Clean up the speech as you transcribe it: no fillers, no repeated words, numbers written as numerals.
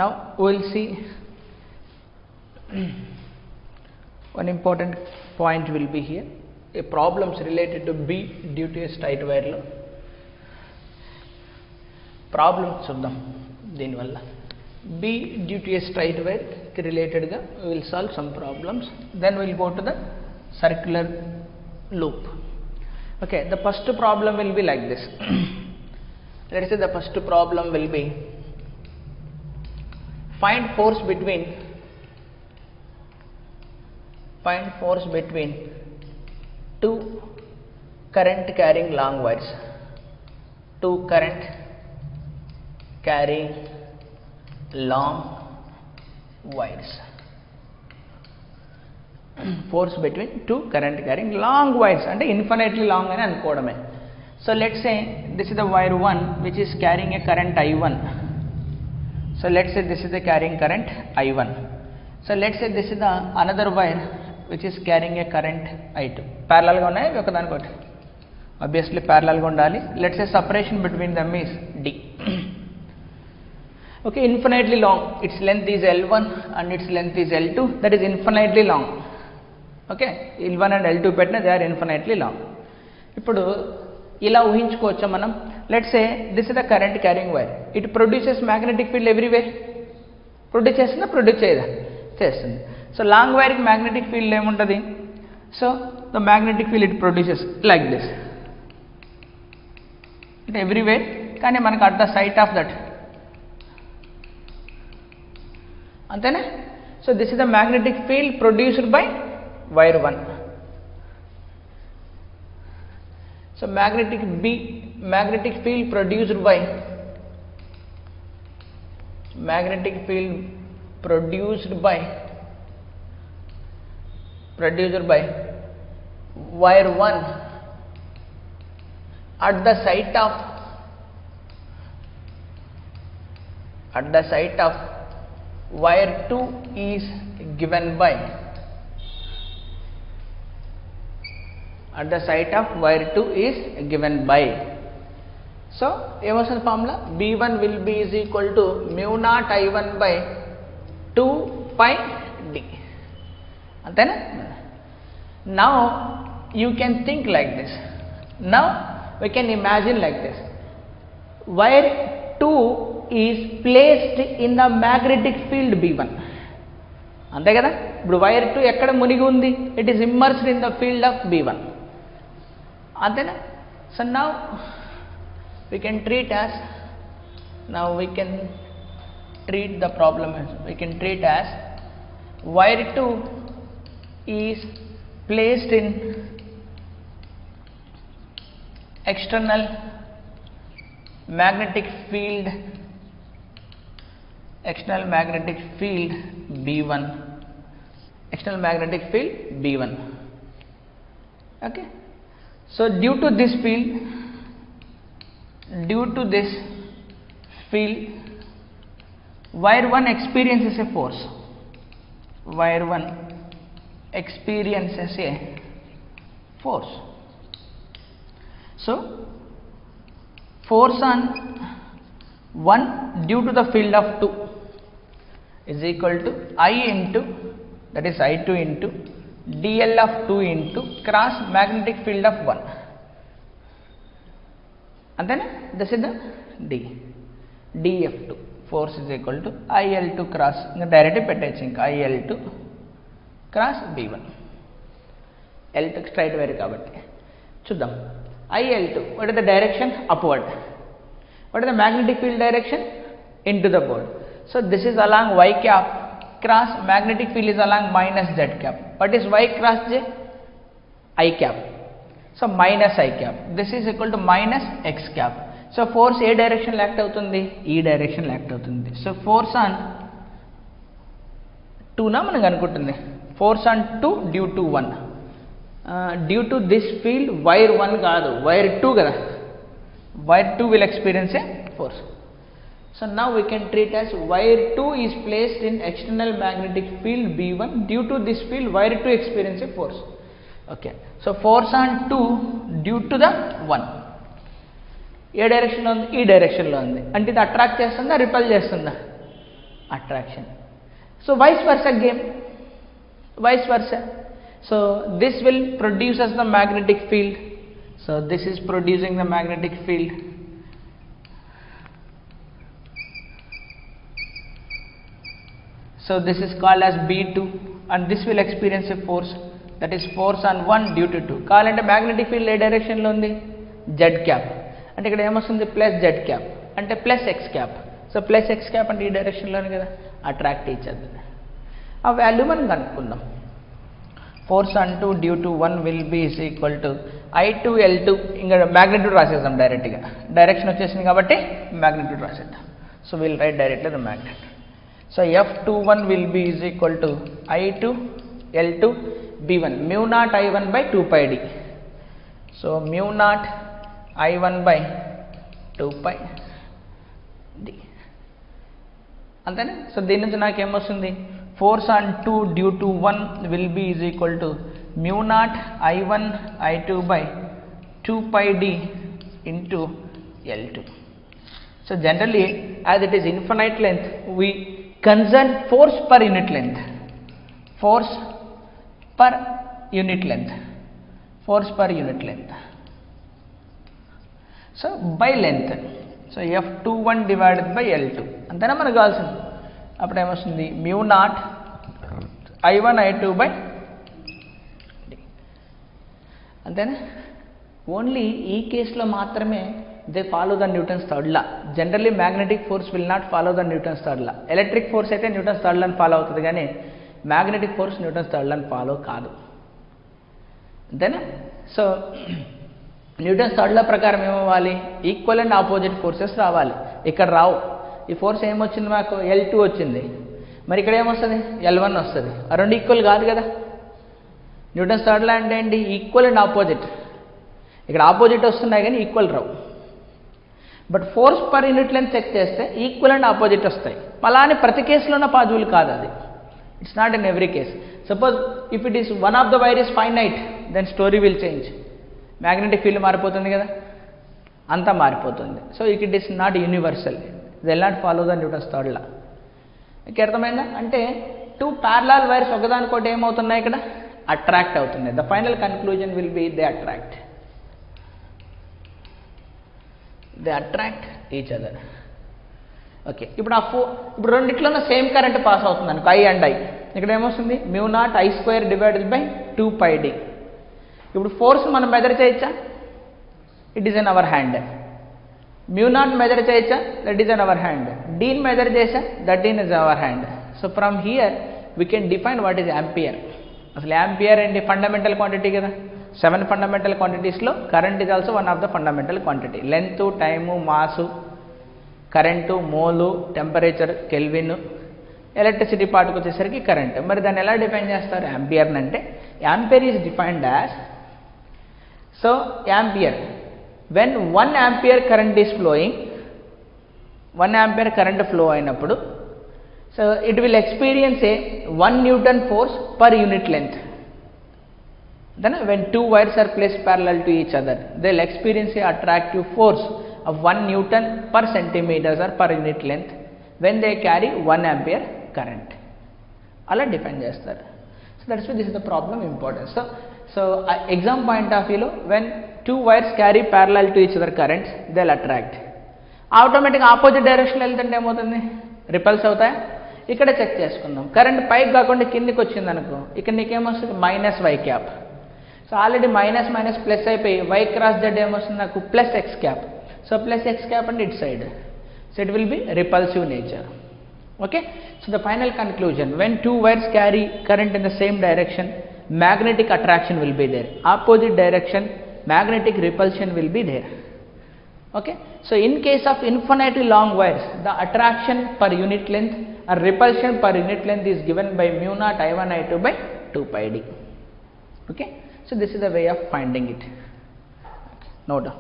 Now we will see one important point will be here, a problems related to B due to a straight wire lo problem చూద్దాం. దీనివల్ల B due to a straight wire కి related గా we will solve some problems, then we will go to the circular loop. Okay, the first problem will be like this. Let us say the first problem will be find force between two current carrying long wires. Two current carrying long wires. Force between two current carrying long wires అంటే infinitely long అని అనుకోవడమే. So let's say this is the wire 1 which is carrying a current I1. So let's say this is the carrying current I1. So let's say this is the another wire which is carrying a current I2. Parallel గా ఉన్నాయి ఒకదానికొకటి, obviously parallel గా ఉండాలి. Let's say separation between them is D. Okay, infinitely long, its length is L1 and its length is L2, that is infinitely long. Okay, L1 and L2 పెట్టిన they are infinitely long. ఇప్పుడు ఇలా ఊహించుకోవచ్చా మనం? Let's say this is the current carrying wire, it produces magnetic field everywhere. Produce చేస్తుందా? Produce చేయదా? చేస్తుంది. So long వైర్కి magnetic field ఏముంటుంది? So the magnetic field it produces like this, it everywhere. కానీ మనకు at the sight of that, అంతేనా? So this is the magnetic field produced by wire 1. So magnetic field produced by wire 1 at the site of wire 2 is given by So ఏమొస్తుంది formula? B1 will be is equal to mu naught I1 by 2 pi D. అంతేనా? Now you can think like this. Now we can imagine like this. Wire 2 is placed in the magnetic field B1. అంతే కదా? ఇప్పుడు wire 2 ఎక్కడ మునిగి ఉంది? It is immersed in the field of B1. అంతేనా? So now we can treat the problem as wire 2 is placed in external magnetic field B1. Okay, so due to this field wire 1 experiences a force. So force on 1 due to the field of 2 is equal to I into, that is I2 into dl of 2 into cross magnetic field of 1. అంతేనా? This is the dF2 force is equal to IL2 cross, ఇంకా direct పెట్టచ్చు, ఇంకా IL2 cross B1. L2 straight wire కాబట్టి చూద్దాం. IL2, what is the direction? Upward. What is the magnetic field direction? Into the board. So this is along y cap cross magnetic field is along minus z cap. What is y cross j? I cap. So minus I cap. This is equal to minus x cap. So force A direction act అవుతుంది? ఈ direction act అవుతుంది. So force on 2 నా మనకు అనుకుంటుంది. Force on 2 due to 1. Due to this field wire 1 కాదు, wire 2 కదా. Wire 2 will experience a force. So now we can treat as wire 2 is placed in external magnetic field B1. Due to this field wire 2 experience a force. Okay, so force on 2 due to the 1. A direction లో ఉంది? ఈ direction లో ఉంది. అంటే ఇది attract చేస్తుందా, ripple చేస్తుందా? attraction. So vice versa game, vice versa. So this will produce as the magnetic field. So this is producing the magnetic field. So this is called as B2, and this will experience a force, that is force on 1 due to 2. కావాలంటే magnetic field ఏ direction లో ఉంది, z cap, అంటే ఇక్కడ ఏమొస్తుంది plus z cap అంటే plus x cap. So plus x cap అంటే ఈ direction లోనే కదా, అట్రాక్ట్ ఈచ్ అదర్. ఆ వాల్యూ మనం కనుక్కుందాం. Force on 2 due to 1 will be is equal to I2 L2, ఇంకా మ్యాగ్నిట్యూడ్ రాసేద్దాం డైరెక్ట్గా, డైరెక్షన్ వచ్చేసింది కాబట్టి మ్యాగ్నిట్యూడ్ రాసేద్దాం. So will write directly the magnet. So F21 will be is equal to I2 L2 B1 mu naught I1 by 2 pi d. So mu naught I1 by 2 pi d. అంతేనా? So దీని నుంచి నాకు ఏమొస్తుంది, force on 2 due to 1 will be is equal to mu naught I1 I2 by 2 pi d into L2. So generally as it is infinite length, we concern force per unit length, force per unit length, force per unit length. So by length, so F21 divided by L2 అంతేనా మనకు కావాల్సింది. అప్పుడు ఏమొస్తుంది mu naught I1 I2 by d. అంతేనా? Only ఈ కేసులో మాత్రమే they follow the Newton's third law. Generally magnetic force will not follow the Newton's third law. Electric force అయితే Newton's third law ఫాలో అవుతుంది, కానీ magnetic force Newton's third law follow కాదు. అంతేనా? So Newton's third లా ప్రకారం ఏమవ్వాలి, equal and opposite forces రావాలి. ఇక్కడ రావు. ఈ ఫోర్స్ ఏమొచ్చింది మాకు, L2 వచ్చింది. మరి ఇక్కడ ఏమొస్తుంది, L1 వస్తుంది. ఆ రెండు ఈక్వల్ కాదు కదా. న్యూటన్స్ థర్డ్ లా అంటే ఏంటి, ఈక్వల్ అండ్ ఆపోజిట్. ఇక్కడ ఆపోజిట్ వస్తున్నాయి కానీ ఈక్వల్ రావు. But force per unit length check చేస్తే ఈక్వల్ అండ్ ఆపోజిట్ వస్తాయి. అలానే ప్రతి కేసులోనే పాజిబుల్ కాదు అది. It's not in every case. Suppose if it is one of the wire is finite, then story will change. Magnetic field మారిపోతుంది కదా, అంతా మారిపోతుంది. So it is not universal, they not follow the Newton's third law. మీకు అర్థమైందా? అంటే two parallel wires ఒకదానికోటి ఏమవుతున్నాయి, ఇక్కడ attract అవుతున్నాయి. The final conclusion will be they attract. They attract each other. Okay, ఇప్పుడు ఇప్పుడు రెండిట్లోనే సేమ్ కరెంట్ పాస్ అవుతుంది అనుకో, I and I. ఇక్కడ ఏమొస్తుంది, mu naught I square divided by 2 pi d. ఇప్పుడు ఫోర్స్ మనం మెజర్ చేయొచ్చా, it is in our hand. mu naught measure చేయొచ్చా, that is in our hand. డీని మెజర్ చేసా, that in is our hand. So from here we can define what is ampere. అసలు ampere ఏంటి, fundamental quantity కదా. 7 fundamental క్వాంటిటీస్లో current is also one of the fundamental quantity. Length, time, mass, current, mole, temperature, kelvin, electricity పార్ట్కి వచ్చేసరికి current. మరి దాన్ని ఎలా define చేస్తారు, యాంపియర్ని అంటే ampere is defined as, so ampere when 1 ampere current is flowing, 1 ampere current flow అయినప్పుడు, so it will experience a 1 Newton force per unit length. Then when two wires are placed parallel to each other, they will experience a attractive force of 1 Newton per centimeters or per unit length when they carry 1 ampere current. Alla define chestaru. So that's why this is the problem important. So exam point of view lo, when two wires carry parallel to each other currents, they will attract. Automatic opposite direction lo వెళ్తుంటే ఏమవుతుంది, repulse అవుతాయి. ఇక్కడ check చేసుకుందాం. Current పైకి కాకుండా కిందికి వచ్చింది అనుకో, ఇక్కడ నీకేమొస్తుంది, minus y cap. So already minus minus plus అయిపోయి y క్రాస్ z ఏమొస్తుంది నాకు, plus x cap. So plus x cap అంటే it side. So it will be repulsive nature. Okay, so the final conclusion, when two wires carry current in the same direction, magnetic attraction will be there. Opposite direction, magnetic repulsion will be there. Okay, so in case of infinitely long wires, the attraction per unit length or repulsion per unit length is given by mu naught I1 I2 by 2 pi d. Okay, so this is the way of finding it. Okay, note down.